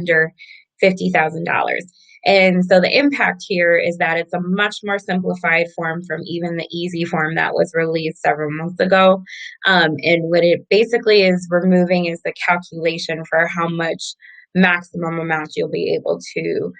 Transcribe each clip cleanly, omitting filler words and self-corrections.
under $50,000. And so the impact here is that it's a much more simplified form from even the easy form that was released several months ago. And what it basically is removing is the calculation for how much maximum amount you'll be able to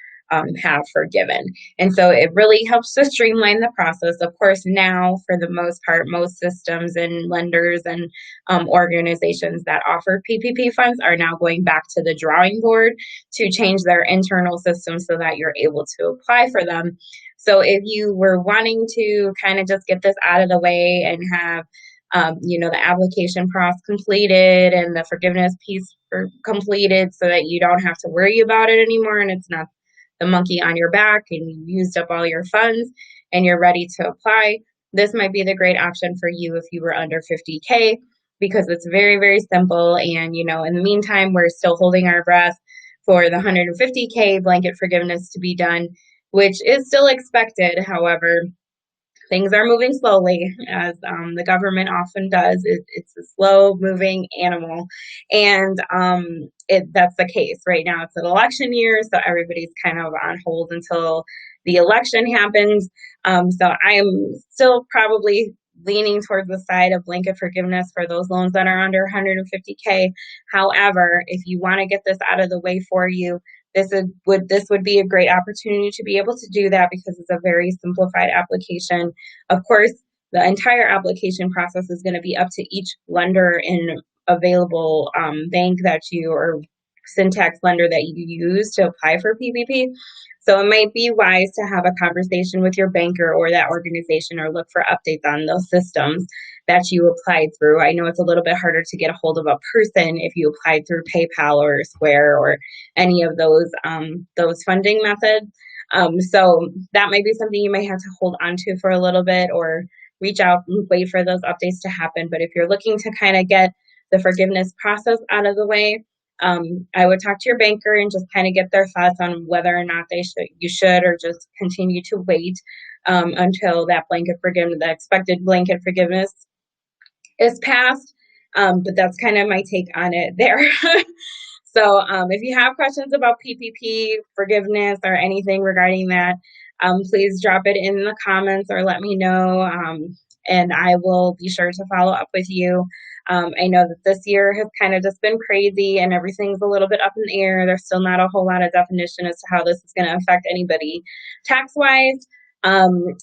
have forgiven. And so it really helps to streamline the process. Of course, now for the most part, most systems and lenders and organizations that offer PPP funds are now going back to the drawing board to change their internal system so that you're able to apply for them. So if you were wanting to kind of just get this out of the way and have the application process completed and the forgiveness piece completed so that you don't have to worry about it anymore and it's not the monkey on your back and you used up all your funds and you're ready to apply, this might be the great option for you if you were under 50K because it's very, very simple. And, in the meantime, we're still holding our breath for the 150K blanket forgiveness to be done, which is still expected. However, things are moving slowly, as the government often does. It's a slow-moving animal, and that's the case. Right now, it's an election year, so everybody's kind of on hold until the election happens. So I'm still probably leaning towards the side of blanket forgiveness for those loans that are under 150K. However, if you want to get this out of the way for you, this would be a great opportunity to be able to do that because it's a very simplified application. Of course, the entire application process is going to be up to each lender and available bank that you or syntax lender that you use to apply for PPP. So it might be wise to have a conversation with your banker or that organization or look for updates on those systems that you applied through. I know it's a little bit harder to get a hold of a person if you applied through PayPal or Square or any of those funding methods. So that might be something you might have to hold on to for a little bit or reach out and wait for those updates to happen. But if you're looking to kind of get the forgiveness process out of the way, I would talk to your banker and just kind of get their thoughts on whether or not you should or just continue to wait until that the expected blanket forgiveness is passed. But that's kind of my take on it there. So if you have questions about PPP forgiveness or anything regarding that, please drop it in the comments or let me know, and I will be sure to follow up with you. I know that this year has kind of just been crazy and everything's a little bit up in the air. There's still not a whole lot of definition as to how this is going to affect anybody tax-wise. The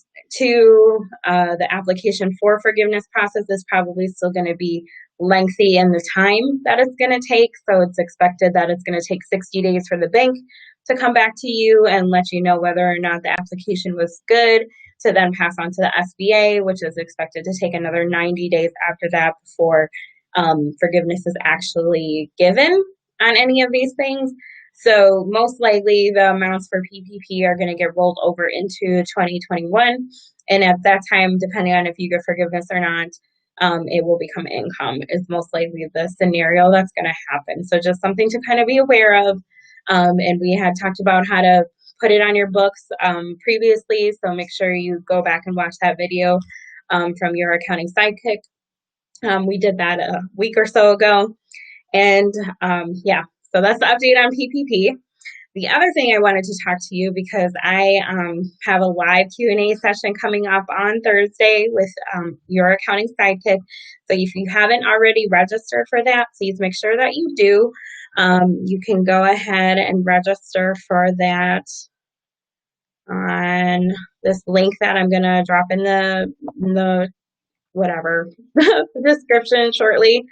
application for forgiveness process is probably still going to be lengthy in the time that it's going to take. So it's expected that it's going to take 60 days for the bank to come back to you and let you know whether or not the application was good to then pass on to the SBA, which is expected to take another 90 days after that before forgiveness is actually given on any of these things. So most likely the amounts for PPP are going to get rolled over into 2021. And at that time, depending on if you get forgiveness or not, it will become income is most likely the scenario that's going to happen. So just something to kind of be aware of. And we had talked about how to put it on your books previously. So make sure you go back and watch that video from Your Accounting Sidekick. We did that a week or so ago. And yeah, so that's the update on PPP. The other thing I wanted to talk to you because I have a live Q&A session coming up on Thursday with Your Accounting Sidekick. So if you haven't already registered for that, please make sure that you do. You can go ahead and register for that on this link that I'm going to drop in the whatever the description shortly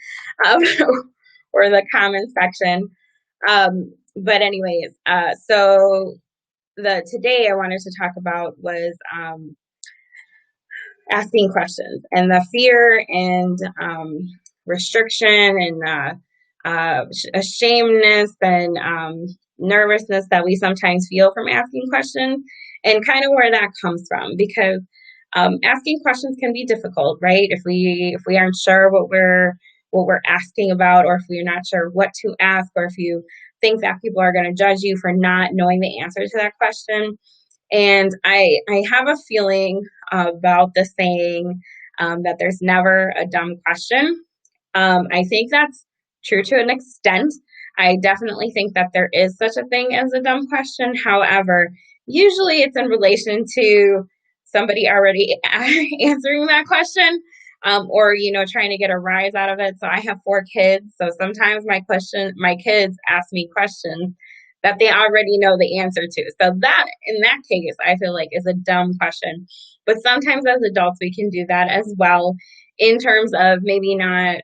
or the comment section. But anyways, so today I wanted to talk about was asking questions and the fear and restriction and ashamedness and nervousness that we sometimes feel from asking questions and kind of where that comes from, because asking questions can be difficult, right? If we aren't sure what we're asking about, or if we're not sure what to ask, or if you think that people are going to judge you for not knowing the answer to that question. And I have a feeling about the saying that there's never a dumb question. I think that's true to an extent. I definitely think that there is such a thing as a dumb question. However, usually it's in relation to somebody already answering that question, or trying to get a rise out of it. So I have 4 kids, so sometimes my kids ask me questions that they already know the answer to. So that in that case, I feel like is a dumb question. But sometimes as adults, we can do that as well in terms of maybe not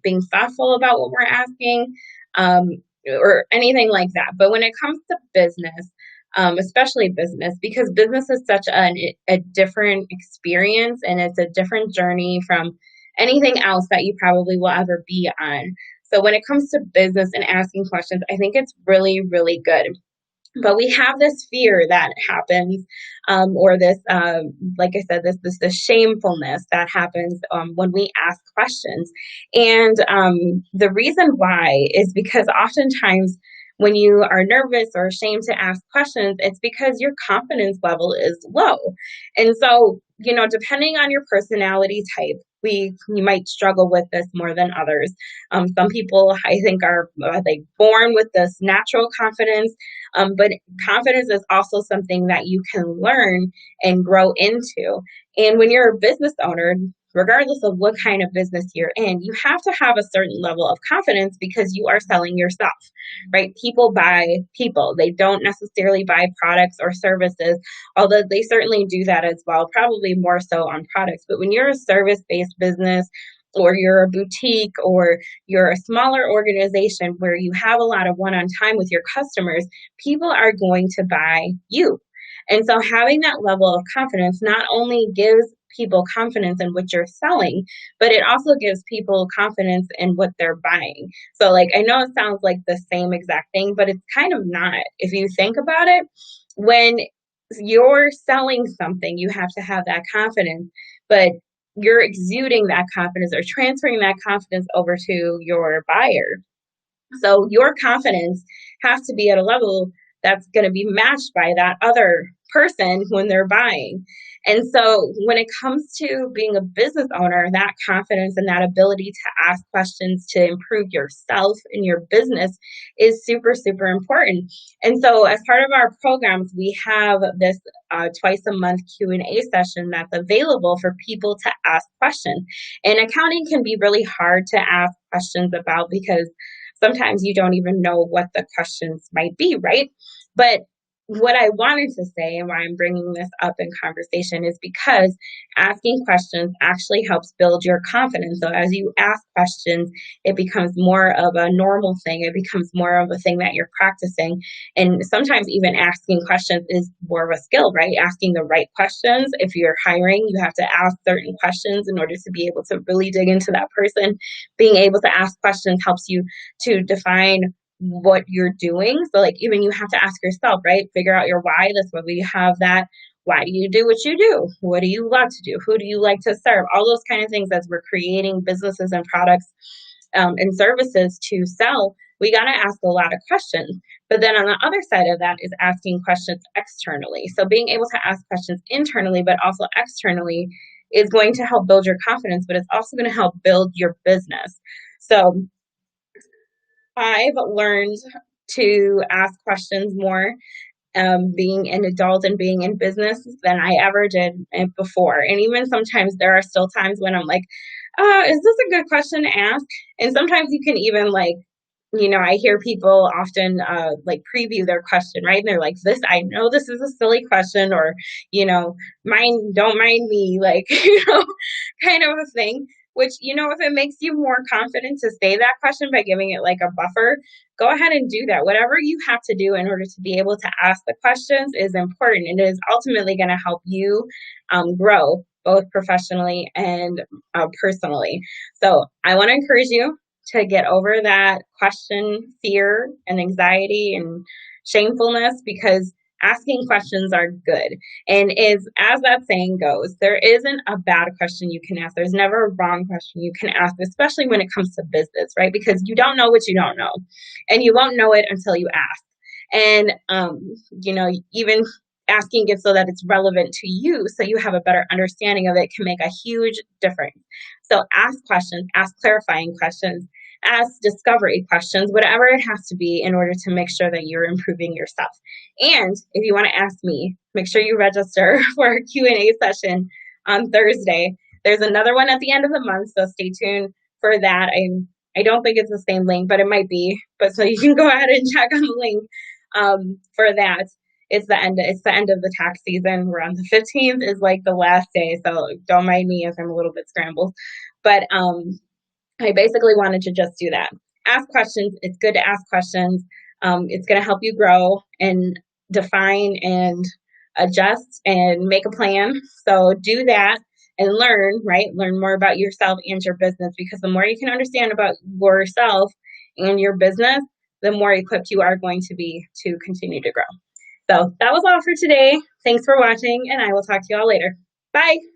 being thoughtful about what we're asking, um, or anything like that. But when it comes to business, especially business, because business is such a different experience and it's a different journey from anything else that you probably will ever be on. So when it comes to business and asking questions, I think it's really, really good. But we have this fear that happens, or this, like I said, this shamefulness that happens when we ask questions, and the reason why is because oftentimes when you are nervous or ashamed to ask questions, it's because your confidence level is low, and so depending on your personality type. We might struggle with this more than others. Some people, I think, are like born with this natural confidence, but confidence is also something that you can learn and grow into. And when you're a business owner, regardless of what kind of business you're in, you have to have a certain level of confidence because you are selling yourself, right? People buy people. They don't necessarily buy products or services, although they certainly do that as well, probably more so on products. But when you're a service based business, or you're a boutique, or you're a smaller organization where you have a lot of one on time with your customers, people are going to buy you. And so having that level of confidence not only gives people confidence in what you're selling, but it also gives people confidence in what they're buying. So, like, I know it sounds like the same exact thing, but it's kind of not. If you think about it, when you're selling something, you have to have that confidence, but you're exuding that confidence or transferring that confidence over to your buyer. So your confidence has to be at a level that's going to be matched by that other person when they're buying. And so when it comes to being a business owner, that confidence and that ability to ask questions to improve yourself and your business is super, super important. And so as part of our programs, we have this twice a month Q&A session that's available for people to ask questions. And accounting can be really hard to ask questions about because sometimes you don't even know what the questions might be, right? But what I wanted to say and why I'm bringing this up in conversation is because asking questions actually helps build your confidence. So as you ask questions, it becomes more of a normal thing. It becomes more of a thing that you're practicing. And sometimes even asking questions is more of a skill, right? Asking the right questions. If you're hiring, you have to ask certain questions in order to be able to really dig into that person. Being able to ask questions helps you to define what you're doing. So like even you have to ask yourself, right? Figure out your why. That's why we have that. Why do you do what you do? What do you love to do? Who do you like to serve? All those kind of things as we're creating businesses and products and services to sell, we got to ask a lot of questions. But then on the other side of that is asking questions externally. So being able to ask questions internally, but also externally is going to help build your confidence, but it's also going to help build your business. So I've learned to ask questions more, being an adult and being in business than I ever did before. And even sometimes there are still times when I'm like, is this a good question to ask? And sometimes you can even like, I hear people often like preview their question, right? And they're like, this, I know this is a silly question, or, don't mind me, like, kind of a thing. Which, if it makes you more confident to say that question by giving it like a buffer, go ahead and do that. Whatever you have to do in order to be able to ask the questions is important. It is ultimately going to help you grow both professionally and personally. So I want to encourage you to get over that question, fear, and anxiety and shamefulness, because asking questions are good. And is as that saying goes, there isn't a bad question you can ask. There's never a wrong question you can ask, especially when it comes to business, right? Because you don't know what you don't know, and you won't know it until you ask. And even asking it so that it's relevant to you, so you have a better understanding of it, can make a huge difference. So ask questions, ask clarifying questions, ask discovery questions, whatever it has to be in order to make sure that you're improving yourself. And if you want to ask me, make sure you register for our Q&A session on Thursday. There's another one at the end of the month, so stay tuned for that. I don't think it's the same link, but it might be. But so you can go ahead and check on the link for that. It's the end of the tax season. We're on the 15th is like the last day, so don't mind me if I'm a little bit scrambled. But I basically wanted to just do that. Ask questions. It's good to ask questions. It's going to help you grow and define and adjust and make a plan. So do that and learn, right? Learn more about yourself and your business, because the more you can understand about yourself and your business, the more equipped you are going to be to continue to grow. So that was all for today. Thanks for watching, and I will talk to you all later. Bye.